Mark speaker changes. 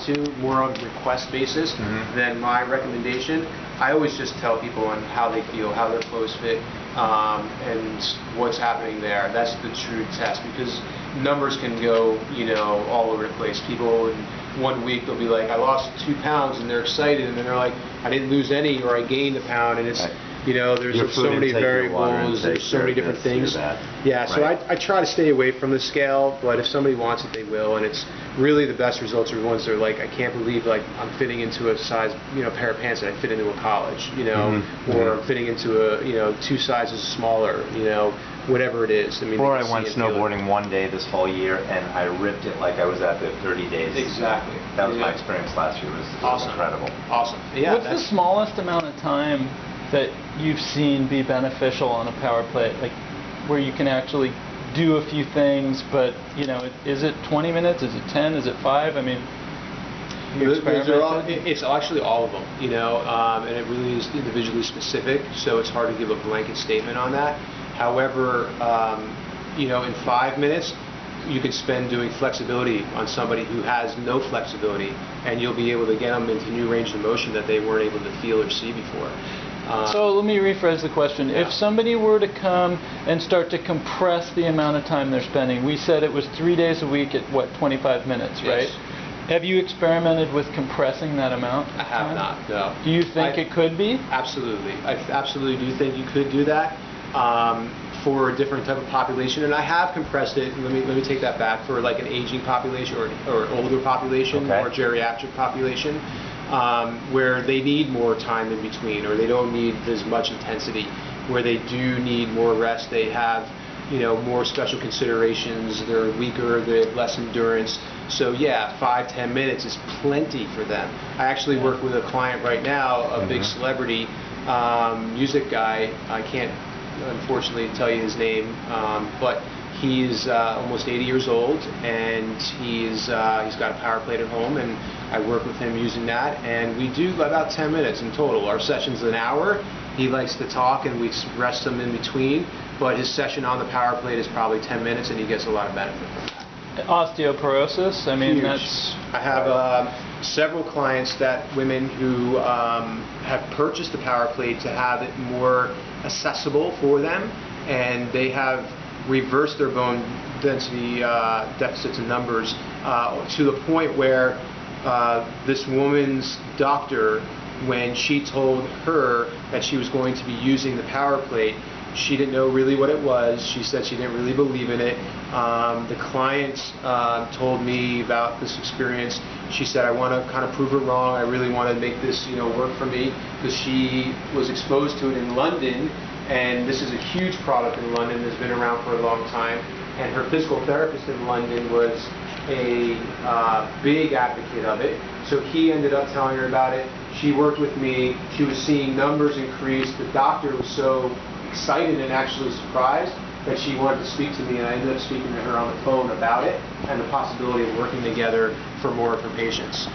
Speaker 1: to, more on a request basis than my recommendation. I always just tell people on how they feel, how their clothes fit, and what's happening there. That's the true test, because numbers can go, all over the place. People in 1 week, they'll be like, I lost 2 pounds, and they're excited, and then they're like, I didn't lose any, or I gained a pound, and it's, there's so many variables, there's so many different things. Yeah, so I try to stay away from the scale, but if somebody wants it, they will, and it's really the best results are the ones that are like, I can't believe I'm fitting into a size, pair of pants that I fit into a college, or I'm fitting into a, 2 sizes smaller, whatever it is.
Speaker 2: Or I went snowboarding one day this whole year, and I ripped it like I was at the 30 days.
Speaker 1: Exactly.
Speaker 2: That was my experience last year. It was awesome. Incredible.
Speaker 1: Awesome. Yeah.
Speaker 3: What's the smallest amount of time that you've seen be beneficial on a power plate, like where you can actually do a few things, but is it 20 minutes? Is it 10? Is it 5?
Speaker 1: It's actually all of them, and it really is individually specific, so it's hard to give a blanket statement on that. However, in 5 minutes, you could spend doing flexibility on somebody who has no flexibility, and you'll be able to get them into new range of motion that they weren't able to feel or see before.
Speaker 3: So let me rephrase the question. Yeah. If somebody were to come and start to compress the amount of time they're spending, we said it was 3 days a week at 25 minutes,
Speaker 1: yes.
Speaker 3: Right? Have you experimented with compressing that amount?
Speaker 1: I have not, no.
Speaker 3: Do you think it could be?
Speaker 1: Absolutely. I absolutely do think you could do that for a different type of population, and I have compressed it. Let me take that back, for like an aging population or older population, or geriatric population, where they need more time in between, or they don't need as much intensity, where they do need more rest. They have more special considerations, they're weaker, they have less endurance. So yeah, 5-10 minutes is plenty for them. I actually work with a client right now, a big celebrity music guy. I can't unfortunately tell you his name, but he's almost 80 years old, and he's got a power plate at home, and I work with him using that, and we do about 10 minutes in total. Our session's an hour. He likes to talk, and we rest him in between, but his session on the power plate is probably 10 minutes, and he gets a lot of benefit from that.
Speaker 3: Osteoporosis,
Speaker 1: Huge.
Speaker 3: That's...
Speaker 1: I have several clients, women who have purchased the power plate to have it more accessible for them, and they have reversed their bone density deficits and numbers to the point where this woman's doctor, when she told her that she was going to be using the power plate, she didn't know really what it was. She said she didn't really believe in it. The client told me about this experience. She said, I want to kind of prove her wrong. I really want to make this work for me, because she was exposed to it in London, and this is a huge product in London that's been around for a long time, and her physical therapist in London was a big advocate of it. So he ended up telling her about it. She worked with me. She was seeing numbers increase. The doctor was so excited and actually surprised that she wanted to speak to me, and I ended up speaking to her on the phone about it and the possibility of working together for more of her patients.